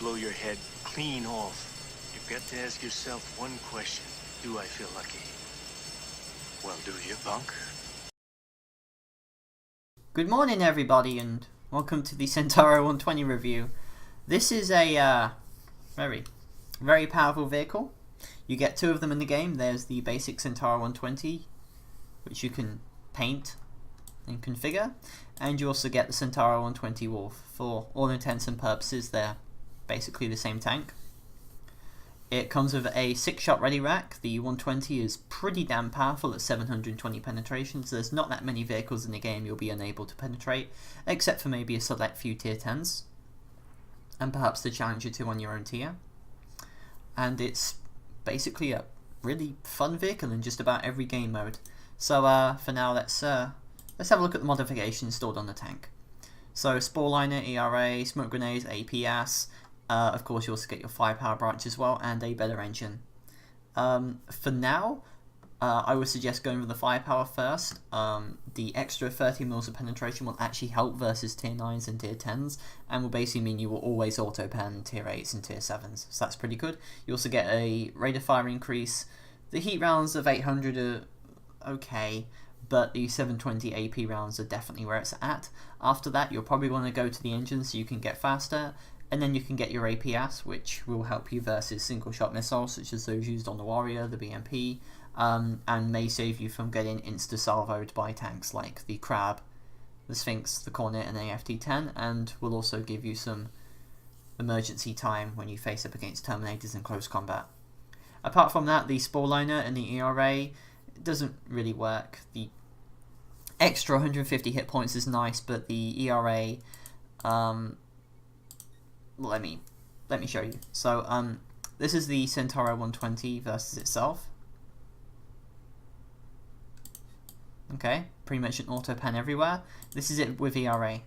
blow your head clean off. You've got to ask yourself one question. Do I feel lucky? Well, do you, punk? Good morning everybody and welcome to the Centuaro 120 review. This is a very powerful vehicle. You get two of them in the game. There's the basic Centuaro 120, which you can paint and configure, and you also get the Centuaro 120 Wolf. For all intents and purposes, they're basically the same tank. It comes with a 6-shot ready rack. The 120 is pretty damn powerful at 720 penetration, so there's not that many vehicles in the game you'll be unable to penetrate, except for maybe a select few tier 10s, and perhaps the Challenger 2 on your own tier. And it's basically a really fun vehicle in just about every game mode. So for now, let's have a look at the modifications installed on the tank. So Spore Liner, ERA, smoke grenades, APS. Of course, you also get your firepower branch as well, and a better engine. For now, I would suggest going with the firepower first. The extra 30 mils of penetration will actually help versus tier 9s and tier 10s, and will basically mean you will always auto-pen tier 8s and tier 7s, so that's pretty good. You also get a rate of fire increase. The heat rounds of 800 are okay, but the 720 AP rounds are definitely where it's at. After that, you'll probably want to go to the engine so you can get faster, and then you can get your APS, which will help you versus single-shot missiles, such as those used on the Warrior, the BMP, and may save you from getting insta-salvoed by tanks like the Crab, the Sphinx, the Cornet, and AFT-10, and will also give you some emergency time when you face up against Terminators in close combat. Apart from that, the Spore Liner and the ERA doesn't really work. The extra 150 hit points is nice, but the ERA, let me show you. So this is the Centuaro 120 versus itself. Okay, pretty much an auto pen everywhere. This is it with ERA.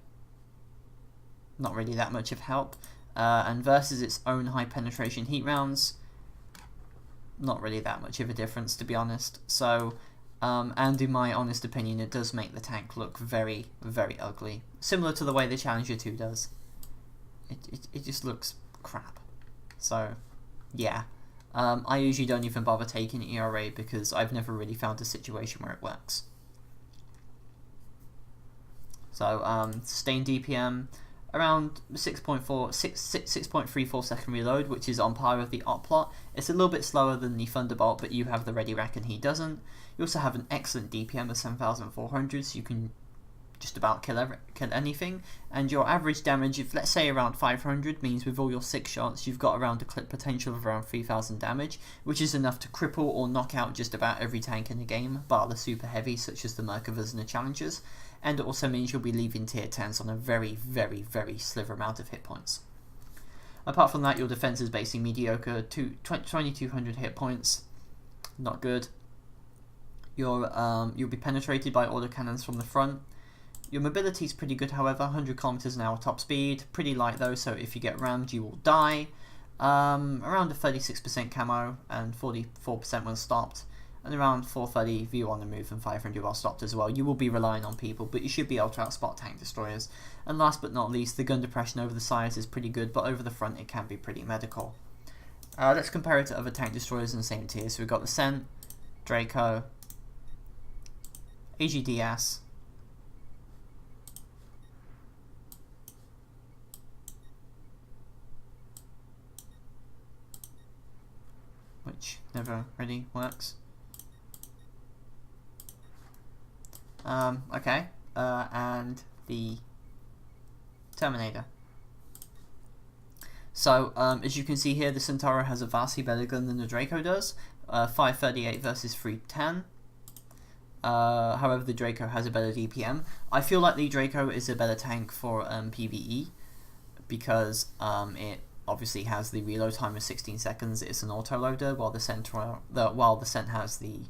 Not really that much of help. And versus its own high penetration heat rounds, not really that much of a difference, to be honest. So, and in my honest opinion, it does make the tank look very, very ugly. Similar to the way the Challenger 2 does. It just looks crap. So, yeah. I usually don't even bother taking ERA because I've never really found a situation where it works. So, sustained DPM around 6.34 second reload, which is on par with the Oplot. It's a little bit slower than the Thunderbolt, but you have the ready rack and he doesn't. You also have an excellent DPM of 7,400, so you can just about kill anything, and your average damage, if let's say around 500, means with all your 6 shots you've got around a clip potential of around 3,000 damage, which is enough to cripple or knock out just about every tank in the game, bar the super heavy such as the Merkavas and the Challengers, and it also means you'll be leaving tier 10s on a very, very, very sliver amount of hit points. Apart from that, your defense is basically mediocre, 2,200 hit points, not good. You'll be penetrated by autocannons from the front. Your mobility is pretty good, however, 100 km an hour top speed, pretty light though, so if you get rammed you will die. Around a 36% camo and 44% when stopped, and around 430 view on the move and 500 while stopped as well. You will be relying on people, but you should be able to outspot tank destroyers. And last but not least, the gun depression over the sides is pretty good, but over the front it can be pretty medical. Let's compare it to other tank destroyers in the same tier. So we've got the Cent, Draco, AGDS, which never really works. Okay, and the Terminator. So, as you can see here, the Centuaro has a vastly better gun than the Draco does, 538 versus 310. However, the Draco has a better DPM. I feel like the Draco is a better tank for PvE, because it obviously has the reload time of 16 seconds. It's an autoloader, while the Cent has the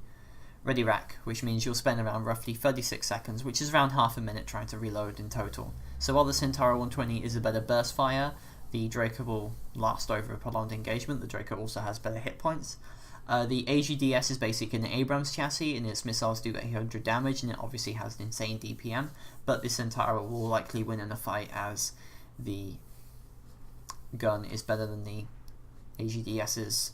ready rack, which means you'll spend around roughly 36 seconds, which is around half a minute trying to reload in total. So while the Centuaro 120 is a better burst fire, the Draco will last over a prolonged engagement. The Draco also has better hit points. The AGDS is basically an Abrams chassis, and its missiles do 800 damage, and it obviously has an insane DPM, but the Centuaro will likely win in a fight as the gun is better than the AGDS's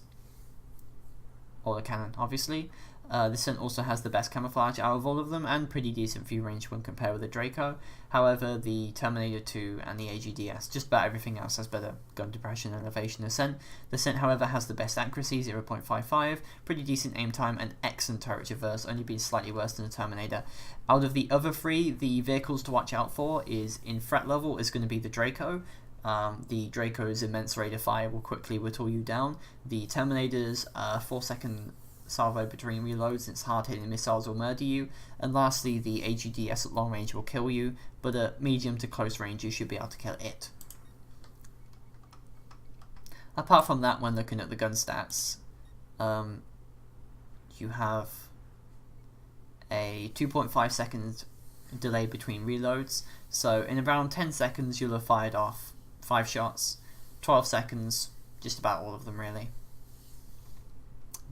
autocannon, obviously. The Cent also has the best camouflage out of all of them and pretty decent view range when compared with the Draco. However, the Terminator 2 and the AGDS, just about everything else, has better gun depression and elevation than Cent. The Cent, however, has the best accuracy, 0.55, pretty decent aim time, and excellent turret traverse, only being slightly worse than the Terminator. Out of the other three, the vehicles to watch out for is in threat level is going to be the Draco. The Draco's immense rate of fire will quickly whittle you down. The Terminator's 4-second salvo between reloads, its hard-hitting missiles will murder you. And lastly, the AGDS at long range will kill you, but at medium to close range you should be able to kill it. Apart from that, when looking at the gun stats, you have a 2.5 second delay between reloads, so in around 10 seconds you'll have fired off 5 shots, 12 seconds, just about all of them really.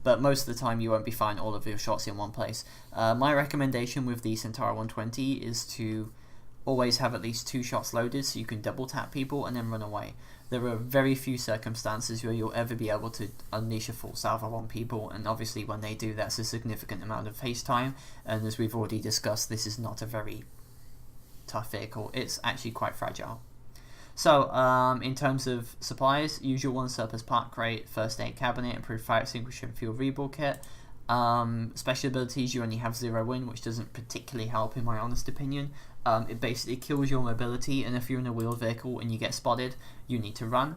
But most of the time you won't be firing all of your shots in one place. My recommendation with the Centuaro 120 is to always have at least 2 shots loaded so you can double tap people and then run away. There are very few circumstances where you'll ever be able to unleash a full salvo on people, and obviously when they do, that's a significant amount of face time, and as we've already discussed, this is not a very tough vehicle. It's actually quite fragile. So, in terms of supplies, usual ones: surplus part crate, first aid cabinet, improved fire extinguisher and fuel reball kit. Special abilities, you only have 0 win, which doesn't particularly help in my honest opinion. It basically kills your mobility, and if you're in a wheeled vehicle and you get spotted, you need to run.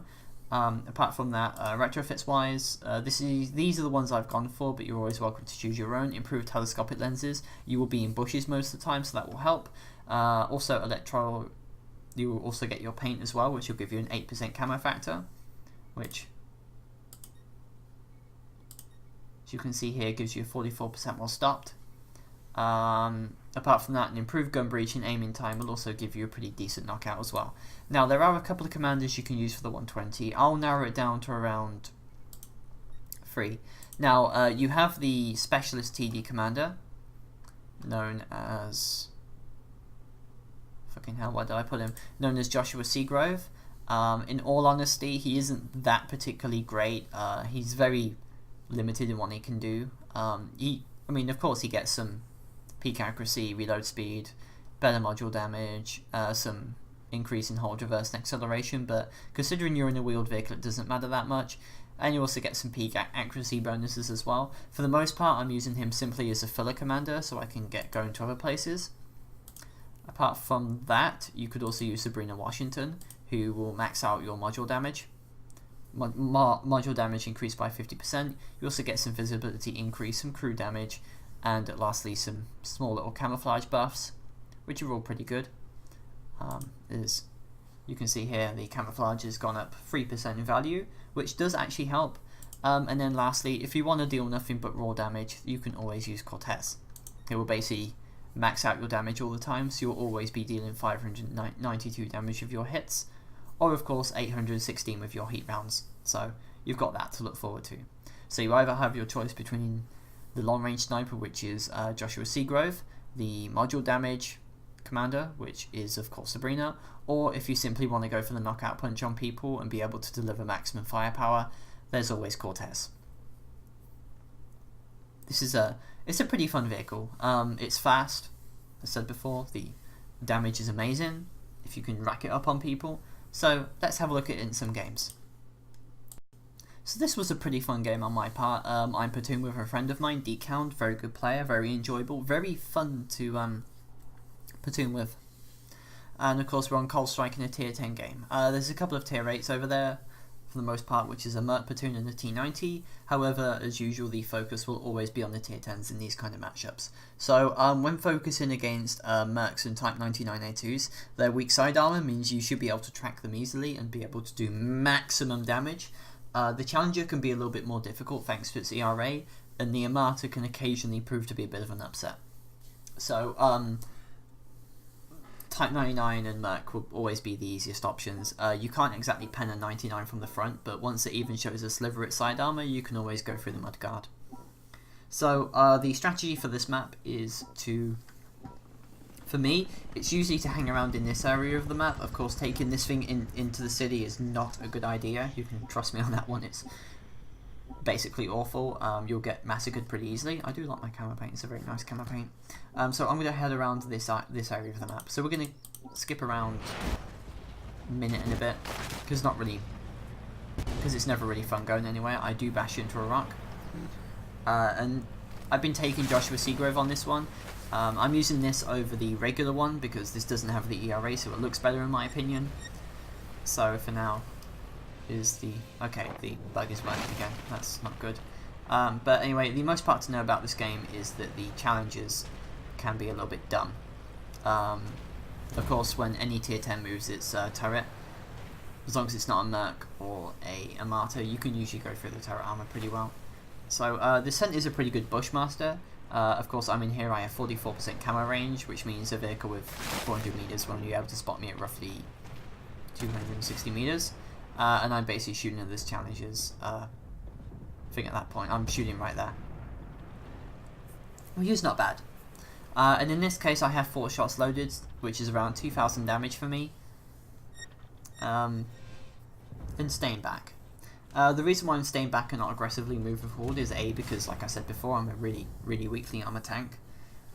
Apart from that, retrofits wise, these are the ones I've gone for, but you're always welcome to choose your own. Improved telescopic lenses, you will be in bushes most of the time, so that will help. Also you will also get your paint as well, which will give you an 8% camo factor, which, as you can see here, gives you 44% while stopped. Apart from that, an improved gun breach and aiming time will also give you a pretty decent knockout as well. Now, there are a couple of commanders you can use for the 120. I'll narrow it down to around 3. Now, you have the Specialist TD Commander, known as... fucking hell, why did I put him? Known as Joshua Seagrove. In all honesty, he isn't that particularly great. He's very limited in what he can do. I mean, of course, he gets some peak accuracy, reload speed, better module damage, some increase in hold, reverse, and acceleration, but considering you're in a wheeled vehicle, it doesn't matter that much. And you also get some peak accuracy bonuses as well. For the most part, I'm using him simply as a filler commander, so I can get going to other places. Apart from that, you could also use Sabrina Washington, who will max out your module damage. Module damage increased by 50%. You also get some visibility increase, some crew damage, and lastly some small little camouflage buffs, which are all pretty good. As you can see here, the camouflage has gone up 3% in value, which does actually help. And then lastly, if you want to deal nothing but raw damage, you can always use Cortez. It will basically max out your damage all the time, so you'll always be dealing 592 damage with your hits, or of course 816 with your heat rounds, so you've got that to look forward to. So you either have your choice between the long range sniper, which is Joshua Seagrove, the module damage commander, which is of course Sabrina, or if you simply want to go for the knockout punch on people and be able to deliver maximum firepower, there's always Cortez. It's a pretty fun vehicle. It's fast, as I said before, the damage is amazing if you can rack it up on people. So let's have a look at it in some games. So this was a pretty fun game on my part. I'm platoon with a friend of mine, Decount, very good player, very enjoyable, very fun to platoon with. And of course we're on Cold Strike in a tier 10 game. There's a couple of tier 8s over there, for the most part, which is a Merc platoon and a T90. However, as usual, the focus will always be on the tier 10s in these kind of matchups. So when focusing against Mercs and Type 99A2s, their weak side armor means you should be able to track them easily and be able to do maximum damage. The Challenger can be a little bit more difficult thanks to its ERA, and the Armata can occasionally prove to be a bit of an upset. So Type 99 and Merc will always be the easiest options. You can't exactly pen a 99 from the front, but once it even shows a sliver at side armor, you can always go through the mudguard. So the strategy for this map is to For me, it's usually to hang around in this area of the map. Of course, taking this thing into the city is not a good idea. You can trust me on that one. It's basically awful. You'll get massacred pretty easily. I do like my camo paint. It's a very nice camo paint. So I'm going to head around this area of the map. So we're going to skip around a minute and a bit, because it's never really fun going anywhere. I do bash into a rock. And I've been taking Joshua Seagrove on this one. I'm using this over the regular one because this doesn't have the ERA, so it looks better in my opinion. So for now, okay, the bug is working again. That's not good. But anyway, the most part to know about this game is that the challenges can be a little bit dumb. Of course, when any tier 10 moves its turret, as long as it's not a Merc or a Martyr, you can usually go through the turret armor pretty well. So the Cent is a pretty good Bushmaster. Of course, I'm in here, I have 44% camo range, which means a vehicle with 400 meters will be able to spot me at roughly 260 meters. And I'm basically shooting at this challenges thing at that point. I'm shooting right there. Well, he's not bad. And in this case, I have 4 shots loaded, which is around 2,000 damage for me. And staying back. The reason why I'm staying back and not aggressively moving forward is A, because like I said before, I'm a really weakly armor tank,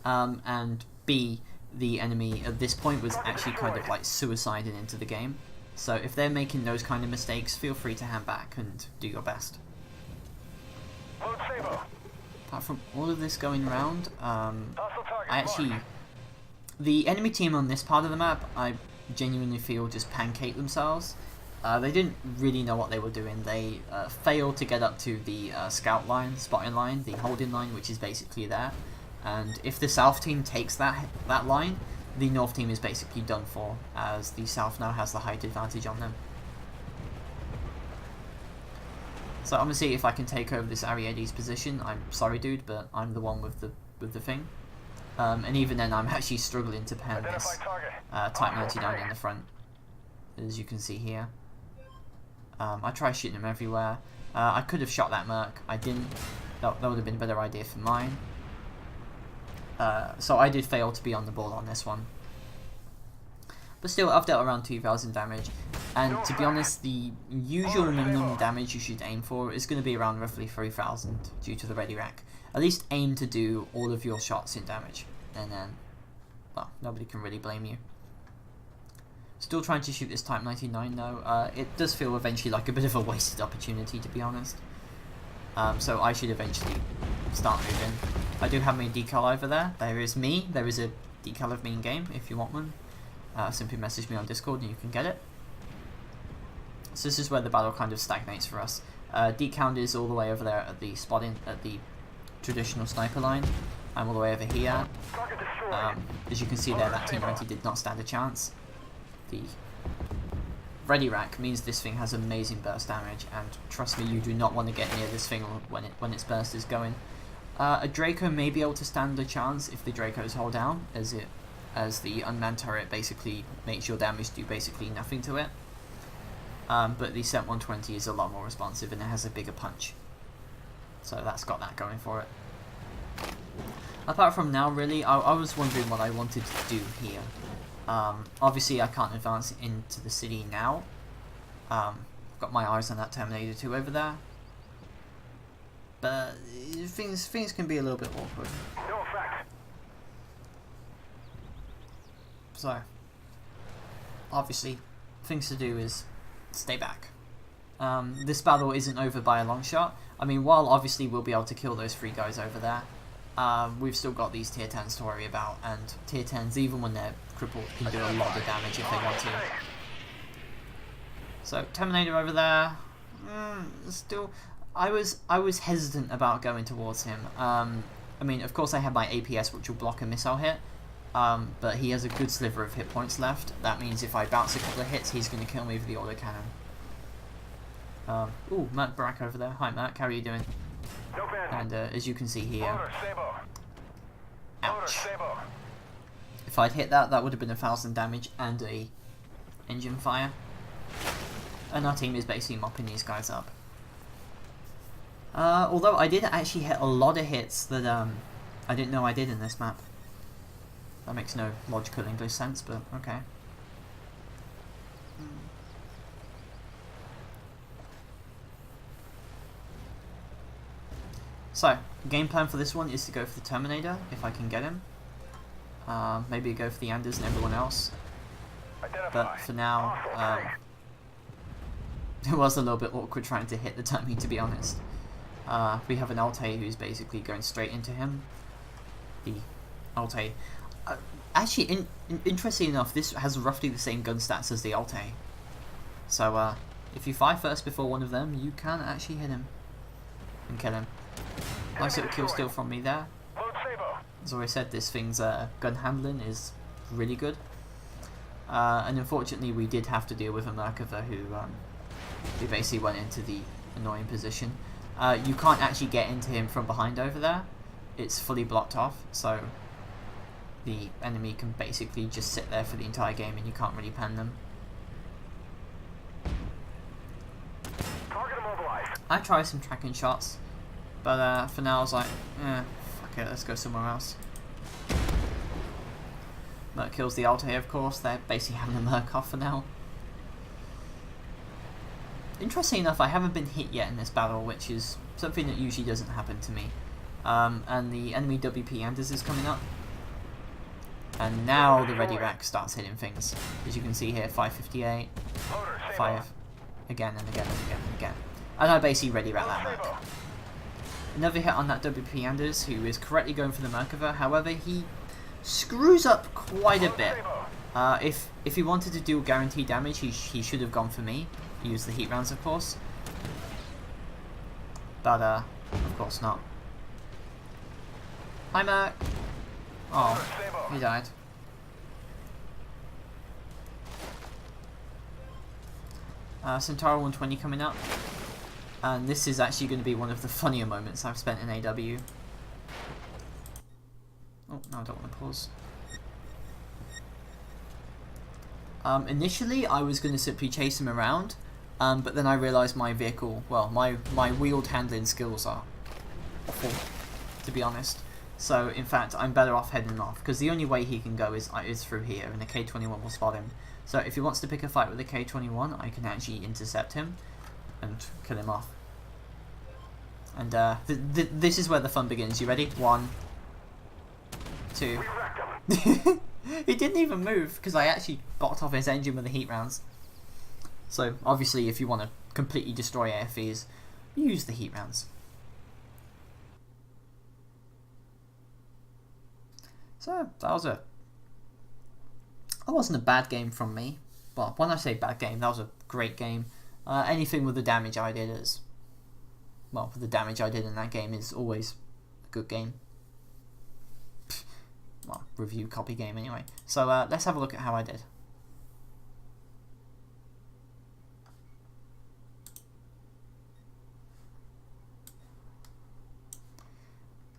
and B, the enemy at this point was actually kind of like suiciding into the game. So if they're making those kind of mistakes, feel free to hand back and do your best. Apart from all of this going around, the enemy team on this part of the map, I genuinely feel just pancaked themselves. They didn't really know what they were doing. They failed to get up to the scout line, spotting line, the holding line, which is basically there. And if the south team takes that line, the north team is basically done for, as the south now has the height advantage on them. So I'm gonna see if I can take over this Ariadne's position. I'm sorry, dude, but I'm the one with the thing. And even then, I'm actually struggling to pen this Type 99 in the front, as you can see here. I try shooting him everywhere. I could have shot that Merc. I didn't. That would have been a better idea for mine. So I did fail to be on the ball on this one. But still, I've dealt around 2,000 damage. And to be honest, the usual minimum damage you should aim for is going to be around roughly 3,000 due to the ready rack. At least aim to do all of your shots in damage. And then, well, nobody can really blame you. Still trying to shoot this Type 99 though. It does feel eventually like a bit of a wasted opportunity, to be honest. So I should eventually start moving. I do have my decal over there. There is me. There is a decal of me in game if you want one. Simply message me on Discord and you can get it. So this is where the battle kind of stagnates for us. Decount is all the way over there at the spotting at the traditional sniper line. I'm all the way over here. As you can see there, that T90 did not stand a chance. The ready rack means this thing has amazing burst damage, and trust me, you do not want to get near this thing when its burst is going. A Draco may be able to stand a chance if the Dracos hold down, as the unmanned turret basically makes your damage do basically nothing to it. But the Cent 120 is a lot more responsive and it has a bigger punch. So that's got that going for it. Apart from now, really, I was wondering what I wanted to do here. Obviously I can't advance into the city now. I've got my eyes on that Terminator 2 over there. But things can be a little bit awkward. So, obviously, things to do is stay back. This battle isn't over by a long shot. I mean, while obviously we'll be able to kill those 3 guys over there, we've still got these tier 10s to worry about, and tier 10s, even when they're crippled, can do a lot of damage if they want to. So, Terminator over there, still, I was hesitant about going towards him. I mean, of course I have my APS, which will block a missile hit, but he has a good sliver of hit points left. That means if I bounce a couple of hits, he's going to kill me with the autocannon. Ooh, Merc Barack over there. Hi Merc, how are you doing? And as you can see here, ouch. If I'd hit that, that would have been 1,000 damage and a engine fire. And our team is basically mopping these guys up. Although I did actually hit a lot of hits that I didn't know I did in this map. That makes no logical English sense, but okay. So, game plan for this one is to go for the Terminator, if I can get him. Maybe go for the Anders and everyone else. But for now, it was a little bit awkward trying to hit the dummy, to be honest. We have an Alte who's basically going straight into him. The Alte. Actually, interestingly enough, this has roughly the same gun stats as the Alte. So, if you fire first before one of them, you can actually hit him and kill him. Nice little kill steal from me there. As already said, this thing's gun handling is really good. And unfortunately, we did have to deal with a Merkava who basically went into the annoying position. You can't actually get into him from behind over there. It's fully blocked off, so the enemy can basically just sit there for the entire game and you can't really pen them. I tried some tracking shots, but for now I was like, fuck it, let's go somewhere else. Merc kills the Alte, of course. They're basically having a Merc off for now. Interesting enough, I haven't been hit yet in this battle, which is something that usually doesn't happen to me. And the enemy WP Anders is coming up. And now the ready rack starts hitting things. As you can see here, 558, 5, again and again and again and again. And I basically ready rack that Merc. Another hit on that WP Anders, who is correctly going for the Merkava. However, he screws up quite a bit. If he wanted to do guaranteed damage, he should have gone for me. Use the heat rounds, of course. But, of course not. Hi, Merc. Oh, he died. Centuaro 120 coming up. And this is actually going to be one of the funnier moments I've spent in AW. Oh, no, I don't want to pause. Initially, I was going to simply chase him around, but then I realised my vehicle, well, my wheeled handling skills are awful, to be honest. So, in fact, I'm better off heading off, because the only way he can go is through here, and the K-21 will spot him. So, if he wants to pick a fight with the K-21, I can actually intercept him and kill him off. And this is where the fun begins. You ready? 1, 2. He didn't even move because I actually blocked off his engine with the heat rounds. So obviously, if you want to completely destroy AFVs, use the heat rounds. So that wasn't a bad game from me. Well, when I say bad game, that was a great game. Anything with the damage I did is, well, the damage I did in that game is always a good game. Well, review copy game anyway. So let's have a look at how I did.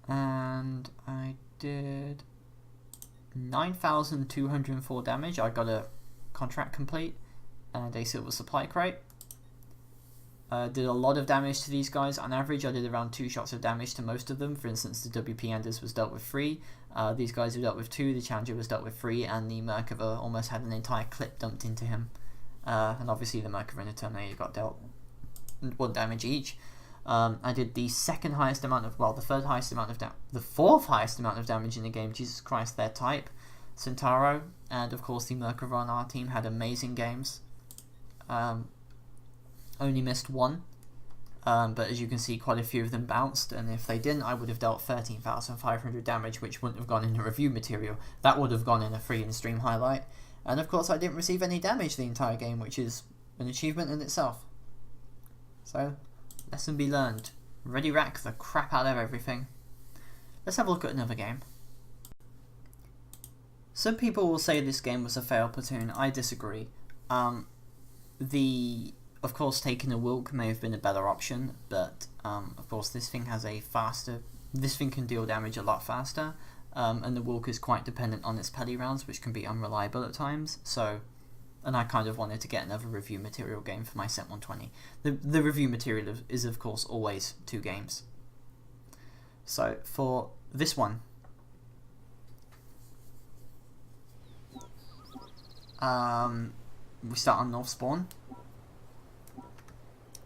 And I did 9,204 damage. I got a contract complete and a silver supply crate. Did a lot of damage to these guys. On average, I did around 2 shots of damage to most of them. For instance, the WP Anders was dealt with 3. These guys were dealt with 2. The Challenger was dealt with 3, and the Merkava almost had an entire clip dumped into him. And obviously, the Merkava and the Terminator got dealt 1 damage each. I did the second highest amount of, well, the third highest amount of the fourth highest amount of damage in the game. Jesus Christ, their type, Centuaro, and of course the Merkava on our team had amazing games. Only missed 1, but as you can see, quite a few of them bounced, and if they didn't, I would have dealt 13,500 damage, which wouldn't have gone in the review material. That would have gone in a free in-stream highlight. And of course, I didn't receive any damage the entire game, which is an achievement in itself. So, lesson be learned. Ready rack the crap out of everything. Let's have a look at another game. Some people will say this game was a failed platoon. I disagree. Of course, taking a Wilk may have been a better option, but of course this thing has a faster. This thing can deal damage a lot faster, and the Wilk is quite dependent on its pelly rounds, which can be unreliable at times. So, and I kind of wanted to get another review material game for my Cent 120. The review material is of course always 2 games. So for this one, we start on North Spawn.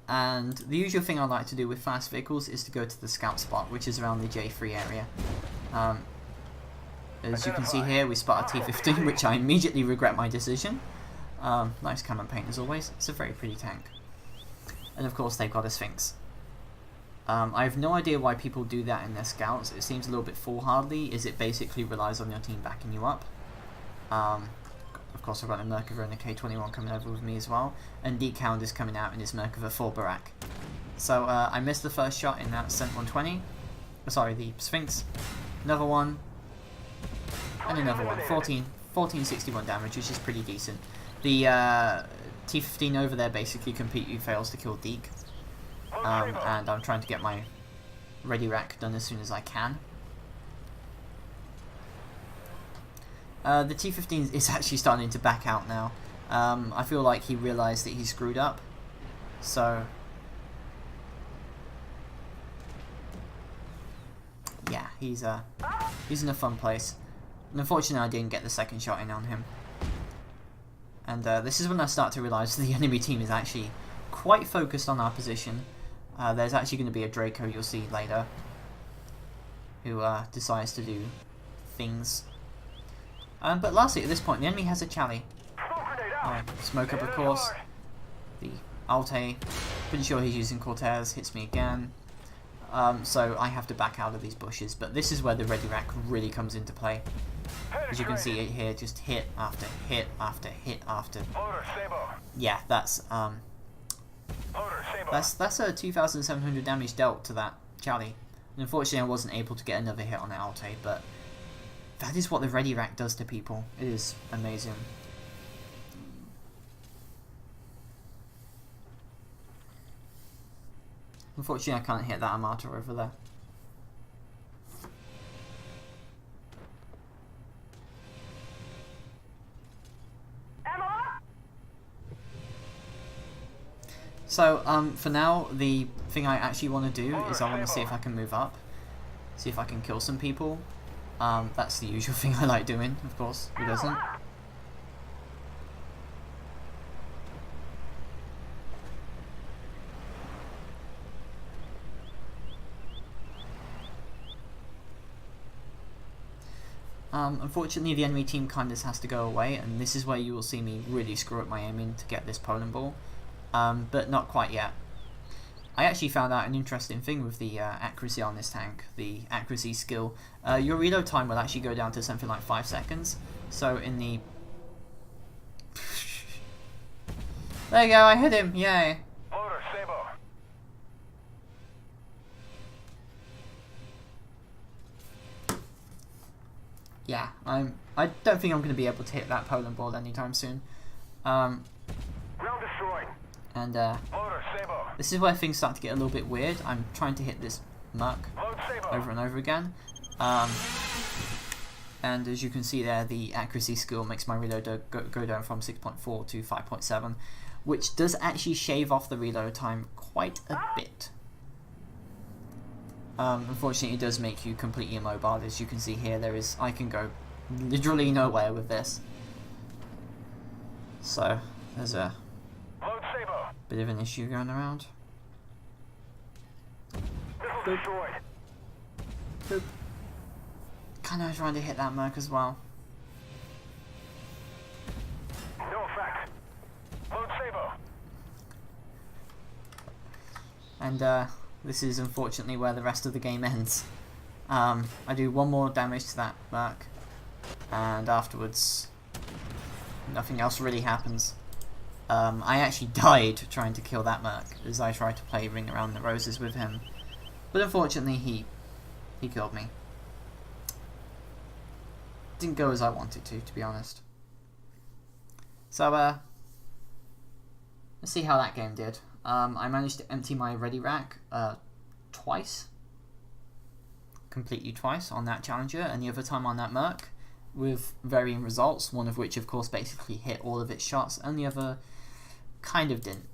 And the usual thing I like to do with fast vehicles is to go to the scout spot, which is around the J3 area. As you can see here, we spot a T-15, which I immediately regret my decision. Nice cannon paint as always. It's a very pretty tank. And of course they've got a Sphinx. I have no idea why people do that in their scouts. It seems a little bit foolhardy, as it basically relies on your team backing you up. Of course I've got a Merkava and a K21 coming over with me as well. And D-Count is coming out in his Merkava for Barak. So I missed the first shot in that Cent 120. Sorry, the Sphinx. Another one. And another one. 1461 damage, which is pretty decent. The T-15 over there basically completely fails to kill Deke. And I'm trying to get my ready rack done as soon as I can. The T-15 is actually starting to back out now. I feel like he realised that he screwed up. So yeah, he's in a fun place. And unfortunately I didn't get the second shot in on him. And this is when I start to realise the enemy team is actually quite focused on our position. There's actually going to be a Draco you'll see later, who decides to do things. But lastly, at this point, the enemy has a Chally. Smoke up, of course. The Alte, pretty sure he's using Cortez, hits me again. So I have to back out of these bushes. But this is where the ready rack really comes into play. As you can see it here, just hit after hit after hit after. Yeah, that's a 2,700 damage dealt to that Chally. And unfortunately, I wasn't able to get another hit on the Alte, but that is what the ready rack does to people. It is amazing. Unfortunately, I can't hit that Armata over there. So, for now, the thing I actually want to do is I want to see if I can move up. See if I can kill some people. That's the usual thing I like doing, of course. Who doesn't? Unfortunately, the enemy team kind of has to go away, and this is where you will see me really screw up my aiming to get this Poland ball. But not quite yet. I actually found out an interesting thing with the accuracy on this tank, the accuracy skill. Your reload time will actually go down to something like 5 seconds. So in the... There you go, I hit him, yay! Yeah, I don't think I'm going to be able to hit that Poland ball anytime soon. And this is where things start to get a little bit weird. I'm trying to hit this Merc over and over again. And as you can see there, the accuracy skill makes my reload go down from 6.4 to 5.7, which does actually shave off the reload time quite a bit. Unfortunately, it does make you completely immobile. As you can see here, I can go literally nowhere with this. So there's a bit of an issue going around. Boop. Boop. Kind of trying to hit that Merc as well. No effect. Load Sabo. And this is unfortunately where the rest of the game ends. I do one more damage to that Merc, and afterwards nothing else really happens. I actually died trying to kill that Merc as I tried to play Ring Around the Roses with him, but unfortunately he killed me. Didn't go as I wanted to be honest. So let's see how that game did. I managed to empty my ready rack twice, completely twice on that Challenger, and the other time on that Merc, with varying results, one of which of course basically hit all of its shots, and the other kind of didn't.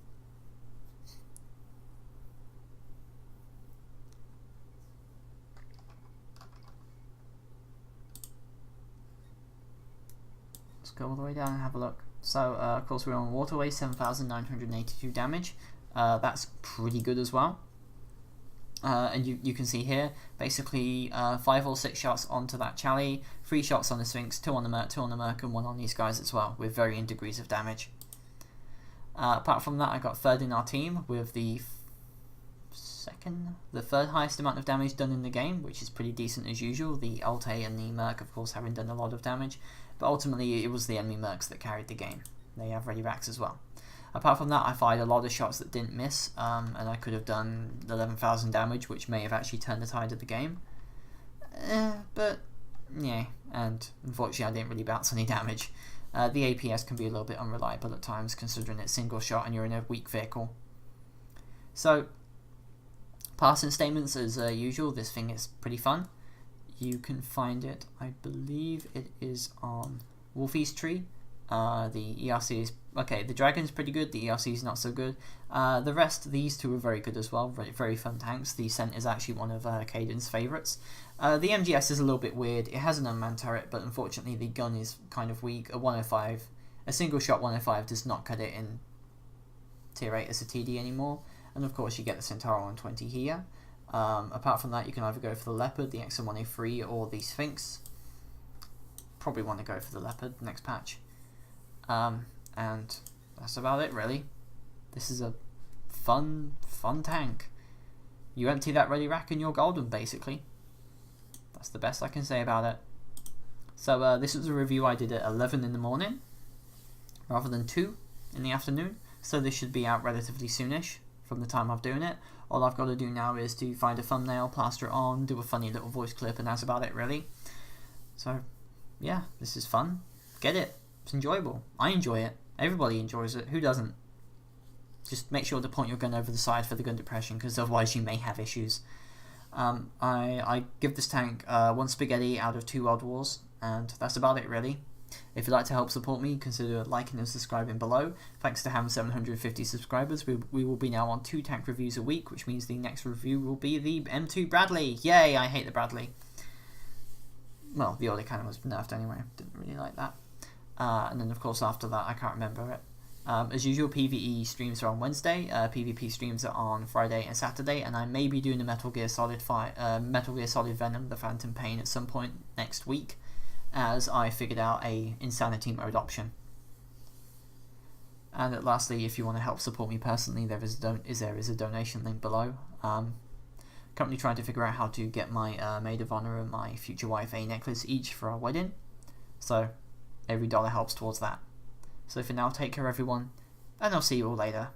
Let's go all the way down and have a look. So of course we're on waterway, 7,982 damage. That's pretty good as well. And you can see here, basically 5 or 6 shots onto that Chally, 3 shots on the Sphinx, 2 on the Merc, 2 on the Merc, and 1 on these guys as well, with varying degrees of damage. Apart from that, I got 3rd in our team with the third highest amount of damage done in the game, which is pretty decent as usual. The Alt-A and the Merc, of course, having done a lot of damage, but ultimately it was the enemy Mercs that carried the game. They have ready racks as well. Apart from that, I fired a lot of shots that didn't miss, and I could have done 11,000 damage, which may have actually turned the tide of the game. But, yeah, and unfortunately I didn't really bounce any damage. The APS can be a little bit unreliable at times, considering it's single shot and you're in a weak vehicle. So, passing statements as usual, this thing is pretty fun. You can find it, I believe it is on Wolfie's Tree. The ERC is okay. The Dragon's pretty good. The ERC is not so good. The rest, these two are very good as well. Very, very fun tanks. The Cent is actually one of Caden's favourites. The MGS is a little bit weird. It has an unmanned turret, but unfortunately the gun is kind of weak. A single shot 105 does not cut it in tier 8 as a TD anymore. And of course you get the Centuaro 120 here. Apart from that, you can either go for the Leopard, the XM1A3, or the Sphinx. Probably want to go for the Leopard next patch. And that's about it, really. This is a fun tank. You empty that ready rack and you're golden, basically. That's the best I can say about it. So this was a review I did at 11 in the morning, rather than 2 in the afternoon. So this should be out relatively soonish from the time I'm doing it. All I've got to do now is to find a thumbnail, plaster it on, do a funny little voice clip, and that's about it, really. So, yeah, this is fun. Get it. It's enjoyable. I enjoy it. Everybody enjoys it. Who doesn't? Just make sure to point your gun over the side for the gun depression, because otherwise you may have issues. I give this tank 1 spaghetti out of 2 Odd Wars, and that's about it, really. If you'd like to help support me, consider liking and subscribing below. Thanks to having 750 subscribers, we will be now on 2 tank reviews a week, which means the next review will be the M2 Bradley. Yay, I hate the Bradley. Well, the audio cannon was nerfed anyway. Didn't really like that. And then of course after that I can't remember it. As usual, PvE streams are on Wednesday, PvP streams are on Friday and Saturday, and I may be doing a Metal Gear Solid Venom, the Phantom Pain at some point next week, as I figured out a insanity mode option. And lastly, if you want to help support me personally, there is a donation link below. Currently trying to figure out how to get my Maid of Honor and my future wife a necklace each for our wedding, so every dollar helps towards that. So for now, take care everyone, and I'll see you all later.